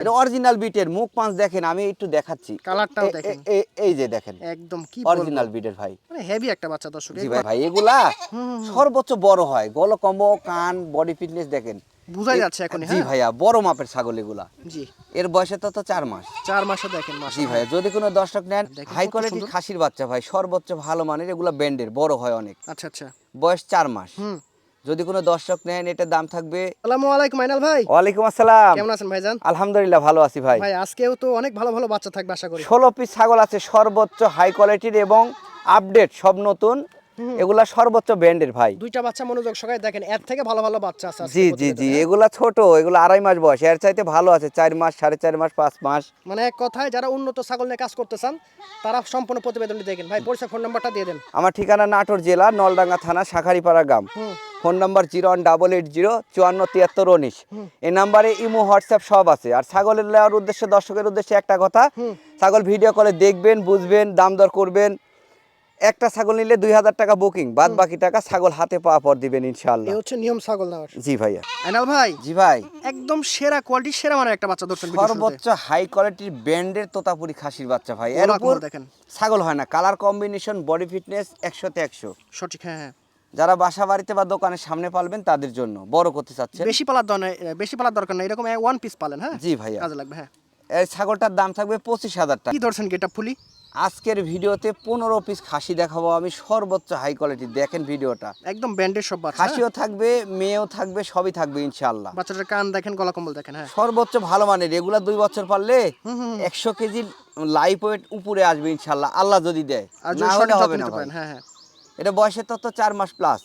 এটা অরিজিনাল বিটের মুখ পাঁচ দেখেন, আমি একটু দেখাচ্ছি, কালারটাও দেখেন, এই যে দেখেন একদম কি অরিজিনাল বিটের ভাই, মানে হেভি একটা বাচ্চা দর্শক। জি ভাই। ভাই এগুলা সর্বোচ্চ বড় হয়, গলকম্ব, কান, বডি ফিটনেস দেখেন, বুঝাই যাচ্ছে এখন। জি ভাইয়া, বড় মাপের ছাগল এগুলা। জি, এর বয়সে তো 4 মাস। 4 মাসে দেখেন জি মাশাআল্লাহ। ভাইয়া, যদি কোনো দর্শক নেন দেখেন হাই কত কোয়ালিটির সুন্দর। খাসির বাচ্চা ভাই, সর্বোচ্চ ভালো মানের, এগুলা ব্যান্ডের, বড় হয় অনেক, আচ্ছা আচ্ছা। বয়স 4 মাস। হুম। যদি কোনো দর্শক নেন এটার দাম থাকবে। আসসালামু আলাইকুম আইনাল ভাই। ওয়ালাইকুম আসসালাম। কেমন আছেন ভাইজান? আলহামদুলিল্লাহ ভালো আছি ভাই। ভাই আজকেও তো অনেক ভালো ভালো বাচ্চা থাকবে আশা করি। 16 পিস ছাগল আছে, সর্বোচ্চ হাই কোয়ালিটির এবং আপডেট সব নতুন, এগুলা সর্বোচ্চ ব্র্যান্ডের ভাই। দুইটা বাচ্চা মনোযোগ সহকারে দেখেন, এর থেকে ভালো ভালো বাচ্চা আছে আজকে জি জি প্রতিবেদনে, জি, হ্যাঁ? এগুলা ছোট, এগুলা 2.5 মাস বয়স, এর চাইতে ভালো আছে 4 মাস, 4.5 মাস, 5 মাস। মানে এক কথায় যারা উন্নত ছাগল নিয়ে কাজ করতে চান তারা সম্পূর্ণ প্রতিবেদনটি দেখেন। ভাই পরিচয়, ফোন নাম্বারটা দিয়ে দেন। আমার ঠিকানা নাটোর জেলা নলডাঙ্গা থানা শাখারিপাড়া গ্রাম। Phone number 01880547319। এই নাম্বারে ইমো, হোয়াটসঅ্যাপ সব আছে। আর ছাগলের নেওয়ার উদ্দেশ্যে, দর্শকের উদ্দেশ্যে একটা কথা, ছাগল ভিডিও কলে দেখবেন, বুঝবেন, দাম দর করবেন। একটা ছাগল নিলে 2000 টাকা বুকিং, বাদ বাকি টাকা ছাগল হাতে পাওয়া পর দিবেন ইনশাআল্লাহ। এই হচ্ছে নিয়ম ছাগল নেওয়ার। জি ভাইয়া। আইনাল ভাই, জি ভাই, একদম সেরা কোয়ালিটি, সেরা মানের একটা বাচ্চা দর্শন ভিডিও শুরুতে। সর্বোচ্চ হাই কোয়ালিটির ব্র্যান্ডের তোতাপুরি খাসির বাচ্চা ভাই। এর গলা উপর কোমল দেখেন, ছাগল হয় না, কালার কম্বিনেশন, বডি ফিটনেস 100তে 100। সঠিক, হ্যাঁ হ্যাঁ। যারা বাসা বাড়িতে বা দোকানের সামনে পালবেন তাদের জন্য, বড় করতে চাচ্ছেন, বেশি পালার দরকার নেই, এরকম ওয়ান পিস পালেন, হ্যাঁ জি ভাইয়া। কাজে লাগবে, হ্যাঁ। এই ছাগলটার দাম থাকবে 25,000 টাকা। কি ধরছেন গেটআপ ফুলি? আজকের ভিডিওতে 15 পিস খাসি দেখাবো আমি, সর্বোচ্চ হাই কোয়ালিটি, দেখেন ভিডিওটা। একদম ব্যান্ডের সব বাচ্চা, খাসিও থাকবে, মেয়েও থাকবে, সবই থাকবে ইনশাআল্লাহ। বাচ্চাটার কান দেখেন, গলা কম্বল দেখেন, হ্যাঁ। সর্বোচ্চ ভালো মানের, এগুলা 2 বছর পারলে 100 কেজি লাইভ ওয়েট উপরে আসবে ইনশাআল্লাহ, আল্লাহ যদি দেয়, আর না যদি হলে সঠিক হবে যত্ন না নিতে ভাই। পারেন, হ্যাঁ হ্যাঁ। এটা বয়সের তত 4 মাস প্লাস।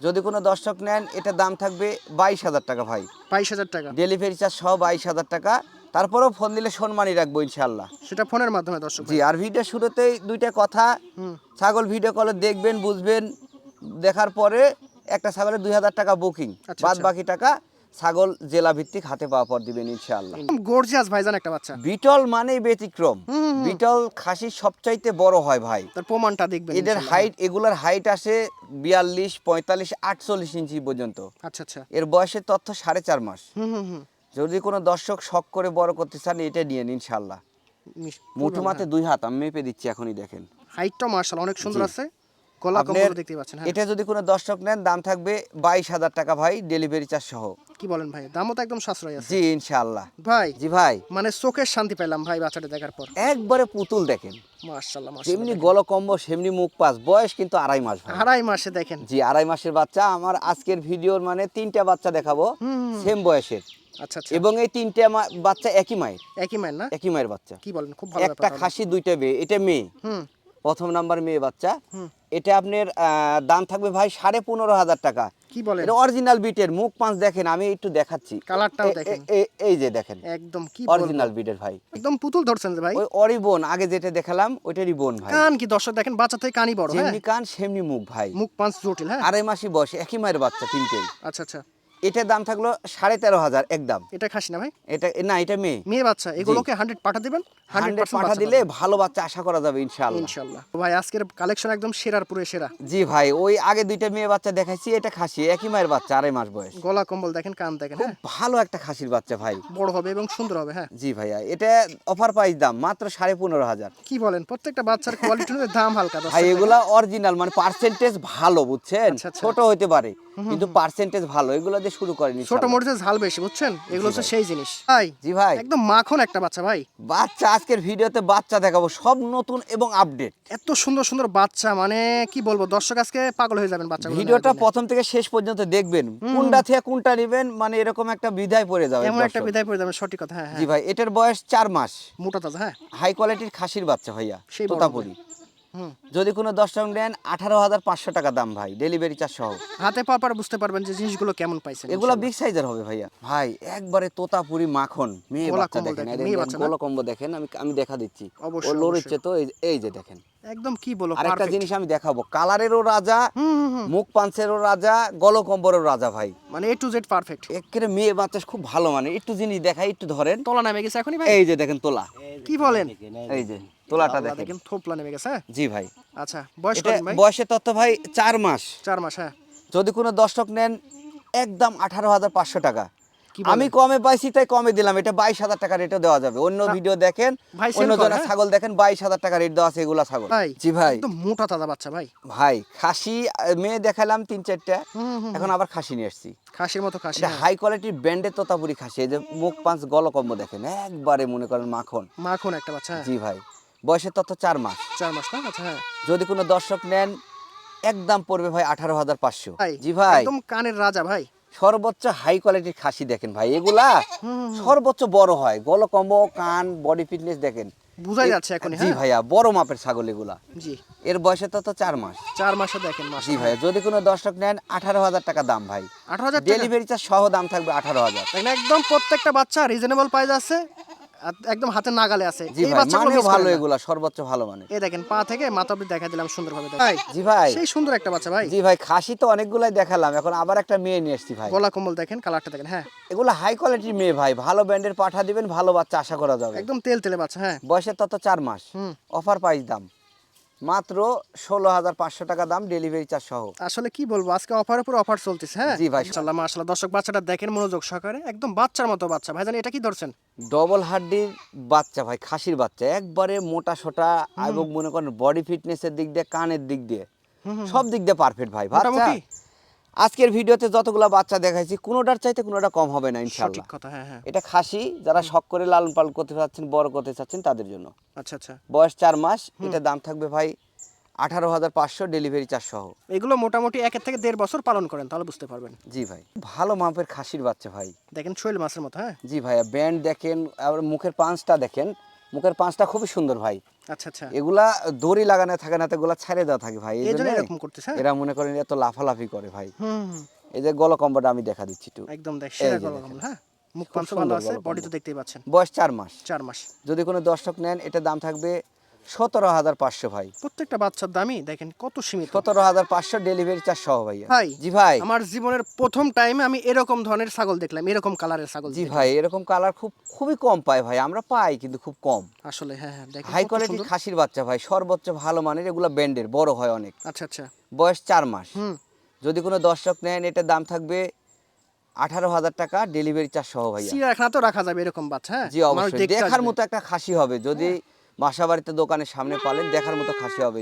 যদি কোনো দর্শক নেন এটার দাম থাকবে 22,000 টাকা ভাই, 22,000 টাকা, ডেলিভারি চার্জ সহ 22,000 টাকা। তারপরেও ফোন দিলে সম্মানই রাখবো ইনশাআল্লাহ। সেটা ফোনের মাধ্যমে দর্শক। জি, আর ভিডিও শুরুতেই দুইটা কথা, ছাগল ভিডিও কলে দেখবেন, বুঝবেন, দেখার পরে একটা ছাগলের 2000 টাকা বুকিং, আচ্ছা, বাদ আচ্ছা। বাকি টাকা ছাগল জেলা ভিত্তিক হাতে পাওয়া পর দিবেন ইনশাআল্লাহ। গর্জিয়াস ভাইজান একটা বাচ্চা। বিটল মানেই ব্যতিক্রম। বিটল খাসি সবচাইতে বড় হয় ভাই, তার প্রমাণটা দেখবেন এদের ইনশাআল্লাহ। হাইট, এগুলার হাইট আসে 42, 45, 48 ইঞ্চি পর্যন্ত। আচ্ছা আচ্ছা। এর বয়সের তথ্য 4.5 মাস। হুম। যদি কোনো দর্শক শখ করে বড় করতে চান এটা নিয়ে নিন ইনশাআল্লাহ। মুঠো মাতে 2 হাত, আমি মেপে দিচ্ছি এখনই, দেখেন হাইটটা মাশাআল্লাহ অনেক সুন্দর জি। আছে, গলা আপনার কম্বল দেখতে পাচ্ছেন, হ্যাঁ। এটা যদি কোনো দর্শক নেন দাম থাকবে 22,000 টাকা ভাই, ডেলিভারি চার্জ সহ। কি বলেন ভাই, দামও তো একদম সাশ্রয় আছে। জি ইনশাআল্লাহ। ভাই জি ভাই, মানে চোখের শান্তি পেলাম ভাই বাচ্চাটা দেখার পর। একবারে পুতুল দেখেন, মাশাআল্লাহ যেমনি মাশাআল্লাহ। গলকম্ব সেমনি মুখ পাস, বয়স কিন্তু 2.5 মাস ভাই। 2.5 মাসে দেখেন। জি, 2.5 মাসের বাচ্চা। আমার আজকের ভিডিওর মানে 3টা বাচ্চা দেখাবো সেম বয়সের, আচ্ছা আচ্ছা। এবং এই 3টে বাচ্চা একই মায়ের, একই মায়ের না? একই মায়ের বাচ্চা। কি বলেন, খুব ভালো একটা ব্যাপার। খাসি 2টা মেয়ে, এটা মেয়ে, প্রথম নাম্বার মেয়ে বাচ্চা। এটা আপনার দাম থাকবে ভাই 15,500 টাকা। কি বলেন? এটা অরিজিনাল বিটের মুখ পাঁচ দেখেন, আমি একটু দেখাচ্ছি, কালারটাও দেখেন, এই যে দেখেন একদম কি অরিজিনাল বিটের ভাই, একদম পুতুল ধরছেন যে ভাই। ওই অরিবন আগে যেটা দেখালাম ওইটারই বোন ভাই। কান কি দর্শক দেখেন, বাচ্চা থেকে কানই বড়, হ্যাঁ। যেমনি কান সেমনি মুখ ভাই, মুখ পাঁচ জটিল, হ্যাঁ। 2.5 মাসই বয়স, একই মায়ের বাচ্চা 3টেই। আচ্ছা আচ্ছা। এটার দাম থাকলো 13,500 একদম। এটা খাসি না ভাই? এটা না, এটা মেয়ে। মেয়ে বাচ্চা, এগুলোকে 100 পাঠা দিবেন, 100 100% পাঠা দিলে ভালো বাচ্চা আশা করা যাবে ইনশাআল্লাহ। ইনশাআল্লাহ। ভাই আজকের কালেকশন একদম সেরার পুরো সেরা। জি ভাই, ওই আগে 2টা মেয়ে বাচ্চা দেখাইছি, এটা খাসি, একই মায়ের বাচ্চা, 2.5 মাস বয়স। গলা কম্বল দেখেন, কান দেখেন, খুব হ্যাঁ। ভালো একটা খাসির বাচ্চা ভাই, বড় হবে এবং সুন্দর হবে, হ্যাঁ। জি ভাইয়া। এটা অফার প্রাইস দাম মাত্র 15,500। কি বলেন, প্রত্যেকটা বাচ্চার কোয়ালিটি অনুযায়ী দাম হালকা দর্শক ভাই দেখেন। এগুলা অরিজিনাল, মানে পার্সেন্টেজ ভালো, বুঝছেন, আচ্ছা, আচ্ছা। ছোট হইতে পারে কিন্তু পার্সেন্টেজ ভালো, এগুলো দিয়ে শুরু করেন ছোট ইনশাআল্লাহ। মরিচের ঝাল বেশি, বুঝছেন, এগুলো হচ্ছে সেই জিনিস ভাই। জি ভাই, একদম মাখন একটা বাচ্চা ভাই। বাচ্চা আজকের ভিডিওতে বাচ্চা দেখাবো সব নতুন এবং আপডেট। এত সুন্দর সুন্দর বাচ্চা, মানে কি বলবো, দর্শক আজকে পাগল হয়ে যাবেন বাচ্চাগুলো। ভিডিওটা প্রথম থেকে শেষ পর্যন্ত দেখবেন, কোনটা থেকে কোনটা নেবেন, মানে এরকম একটা বিধায় পড়ে যাবে এমন একটা বিদায় পড়ে যাবেন, সঠিক কথা, হ্যাঁ জি হ্যাঁ। ভাই, এটার বয়স 4 মাস, মোটা তাজা, হ্যাঁ। হাই কোয়ালিটির খাসির বাচ্চা ভাইয়া, সেই বড় তোতাপুরি। যদি কোনো দর্শক নেন 18,500 টাকা দাম ভাই, ডেলিভারি চার্জ সহ। হাতে পাওয়ার পর বুঝতে পারবেন যে জিনিসগুলো কেমন পাইছেন। এগুলা বিগ সাইজের হবে ভাইয়া। ভাই একবারে তোতাপুরি মাখন, মেয়ে গলা বাচ্চা কম্বল দেখেন, দেখেন, মেয়ে বাচ্চা না? গলা কম্বো দেখেন, আমি দেখা দিচ্ছি, ও অবশ্যই, লড়ছে তো, এই যে দেখেন। একদম কি বলবো, আরেকটা perfect। জিনিস আমি দেখাবো, কালারেরও রাজা, মুখ পাঞ্চেরও রাজা, গলকম্বরের রাজা ভাই, মানে A to Z পারফেক্ট। একেবারে মেয়ে বাচ্চা খুব ভালো, মানে একটু জিনিস দেখাই, একটু ধরেন, তোলা নেমে গেছে এখনই ভাই। এই যে দেখেন তোলা, কি বলেন, এই যে তোলাটা আল্লাহ, দেখেন। দেখেন থোপলা নেমে গেছে, হ্যাঁ। জি ভাই, আচ্ছা, বয়স এটা কত ভাই? বয়সের তথ্য ভাই 4 মাস। 4 মাস, হ্যাঁ। যদি কোনো দর্শক নেন একদম 18,500 টাকা, কি বলেন? আমি কমে পাইছি তাই কমে দিলাম, এটা 22,000 টাকা রেটও দেওয়া যাবে। অন্য ভিডিও দেখেন, ভাই sell অন্য করে, জনের হ্যাঁ? ছাগল দেখেন, 22,000 টাকা রেট দেওয়া আছে এগুলা ছাগল। ভাই জি ভাই। একদম মোটা তাজা বাচ্চা ভাই। ভাই খাসি মেয়ে দেখালাম 3-4টা, হুম। এখন আবার খাসি নিয়ে আসছি। খাসির মতো খাসি, এটা হ্যাঁ। হাই কোয়ালিটির ব্র্যান্ডের তোতাপুরি খাসি। এই যে মুখ পাঁচ গলকম্ব দেখেন, একবারে মনে করেন মাখন। মাখন একটা বাচ্চা, হ্যাঁ। জি ভাই, বয়সের তথ্য 4 মাস। 4 মাস না? আচ্ছা, হ্যাঁ। যদি কোনো দর্শক নেন, একদম পড়বে ভাই 18,500। ভাই জি ভাই, একদম কানের রাজা ভাই। সর্বোচ্চ হাই কোয়ালিটির খাসি দেখেন ভাই, এগুলা সর্বোচ্চ বড় হয়, গলকম্ব, কান, বডি ফিটনেস দেখেন, বুঝাই যাচ্ছে এখনই, জি হ্যাঁ। ভাইয়া, বড় মাপের ছাগল এগুলা। জি। এর বয়সের তথ্য 4 মাস। 4 মাসে দেখেন জি মাশাআল্লাহ। ভাইয়া, যদি কোনো দর্শক নেন 18,000 টাকা দাম ভাই। 18,000 টাকা? ডেলিভারি চার্জ সহ দাম থাকবে 18,000। দেখেন একদম প্রত্যেকটা বাচ্চা রিজনেবল প্রাইস আছে, আর একদম হাতের নাগালে আছে। জি এই ভাই, বাচ্চাগুলো মানেও মিস ভালো করেন না। এগুলা, সর্বোচ্চ ভালো মানে। এই দেখেন পা থেকে মাথা অবধি দেখা দিলাম সুন্দরভাবে দেখেন। ভাই জি ভাই। সেই সুন্দর একটা বাচ্চা ভাই। জি ভাই, খাসি তো অনেকগুলাই দেখালাম, এখন আবার একটা মেয়ে নিয়ে এসেছি ভাই। গলা কম্বল দেখেন, কালারটা দেখেন, হ্যাঁ। এগুলো হাই কোয়ালিটির মেয়ে ভাই, ভালো ব্র্যান্ডের পাঠা দিবেন, ভালো বাচ্চা আশা করা যাবে। একদম তেল তেলে বাচ্চা, হ্যাঁ। বয়সের তত 4 মাস। হুম। অফার প্রাইস দাম মাত্র 16,500 টাকা দাম, ডেলিভারি চার্জ সহ। আসলে কি বলবো, আজকে অফারের উপর অফার চলতেছে, হ্যাঁ। জি ভাই। মাশাআল্লাহ মাশাআল্লাহ, দর্শক বাচ্চাটা দেখেন মনোযোগ সহকারে, একদম বাচ্চার মতো বাচ্চা। ভাইজান এটা কি ধরছেন? ডবল হাড্ডির বাচ্চা ভাই, খাসির বাচ্চা, একবারে মোটা সোটা, এবং মনে করেন বডি ফিটনেসের দিক দিয়ে, কানের দিক দিয়ে, সব দিক দিয়ে পারফেক্ট ভাই বাচ্চা। মোটামুটি? আজকের ভিডিওতে যতগুলা বাচ্চা দেখাইছি, কোনোটার চাইতে কোনোটা কম হবে না সঠিক ইনশাআল্লাহ। কথা, হ্যাঁ হ্যাঁ। এটা খাসি, যারা শখ করে লালন পালন করতে চাচ্ছেন, বড় করতে চাচ্ছেন, তাদের জন্য। আচ্ছা আচ্ছা। বয়স 4 মাস। এটা দাম থাকবে ভাই 18,500, ডেলিভারি চার্জ সহ। এগুলো মোটামুটি 1 থেকে 1.5 বছর পালন করেন, তাহলে বুঝতে পারবেন। জি ভাই, ভালো মাপের খাসির বাচ্চা ভাই। দেখেন শৈল মাছের মতো, হ্যাঁ। জি ভাইয়া, ব্যান্ড দেখেন, আবার মুখের পাঁচটা দেখেন, মুখের পাঁচটা খুবই সুন্দর ভাই। আচ্ছা আচ্ছা। এগুলা দড়ি লাগানো থাকে না, তো এগুলা ছেড়ে দেওয়া থাকে ভাই, এই এই জন্য জন্য এরকম করতেছে, হ্যাঁ? এরা মনে করেন এত লাফালাফি করে ভাই। হুম হুম। এই যে গলকম্বটা আমি দেখা দিচ্ছি একটু। একদম দেখ সেরা এই যে গলা দেখেন। কম্বল, হ্যাঁ। মুখ খুব পাঞ্চ ভালো সুন্দর আছে, গলা বডি তো কম্বল। দেখতেই পাচ্ছেন। বয়স 4 মাস। 4 মাস। যদি কোনো দর্শক নেন, এটার দাম থাকবে 17,500 ভাই। প্রত্যেকটা বাচ্চার দামই দেখেন কত সীমিত। 17,500, ডেলিভারি চার্জ সহ ভাইয়া। ভাই জি ভাই। আমার জীবনের প্রথম টাইমে আমি এরকম ধরনের ছাগল দেখলাম, এরকম কালারের ছাগল জি দেখলাম। ভাই, এরকম কালার খুবই কম পাই ভাই, আমরা পাই কিন্তু খুব কম। আসলে হ্যাঁ হ্যাঁ, দেখেন হাই কত কোয়ালিটির সুন্দর। খাসির বাচ্চা ভাই, সর্বোচ্চ ভালো মানের, এগুলো ব্যান্ডের, বড় হয় অনেক। আচ্ছা আচ্ছা। বয়স 4 মাস। হুম। যদি কোনো দর্শক নেন, এটার দাম থাকবে 18,000 টাকা, ডেলিভারি চার্জ সহ ভাইয়া। চিড়িয়াখানা তো রাখা যাবে এরকম বাচ্চা, হ্যাঁ। জি মানুষ অবশ্যই, দেখতে দেখার আসবে। মতো একটা খাসি হবে, যদি বাসা বাড়িতে দোকানের সামনে পালেন, দেখার মতো খাসি হবে।